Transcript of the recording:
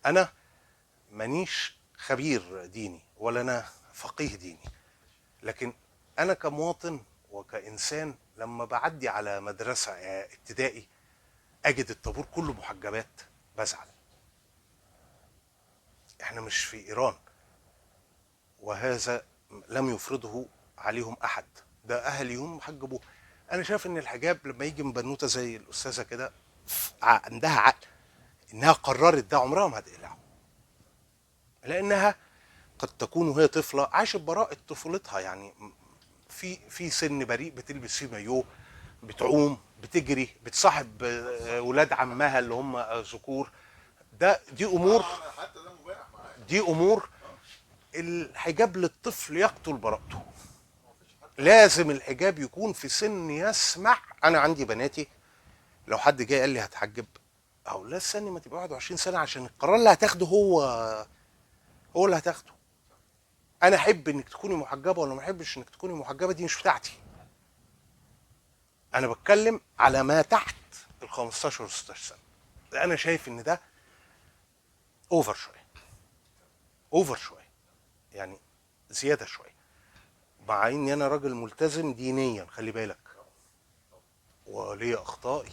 انا مانيش خبير ديني ولا انا فقيه ديني، لكن انا كمواطن وكانسان لما بعدي على مدرسه ابتدائي اجد الطابور كله محجبات بزعل. احنا مش في ايران، وهذا لم يفرضه عليهم احد، ده اهليهم حجبوه. انا شايف ان الحجاب لما يجي من بنوته زي الاستاذه كده عندها عقل، انها قررت ده، عمرها ما هتقلعه، لانها قد تكون وهي طفله عاشت براءه طفولتها. يعني في سن بريء بتلبس فيه مايوه، بتعوم، بتجري، بتصاحب ولاد عمها اللي هم ذكور. دي امور، دي امور الحجاب للطفل يقتل براءته. لازم الحجاب يكون في سن يسمح. انا عندي بناتي لو حد جاي قال لي هتحجب، او لا استني ما تبقى 21 سنه عشان القرار اللي هتاخده هو اللي هتاخده. انا احب انك تكوني محجبه ولا ما احبش انك تكوني محجبه، دي مش بتاعتي. انا بتكلم على ما تحت ال 15 و 16 سنه. انا شايف ان ده اوفر شويه، اوفر شويه، يعني زياده شويه، مع اني انا راجل ملتزم دينيا خلي بالك، وليا اخطائي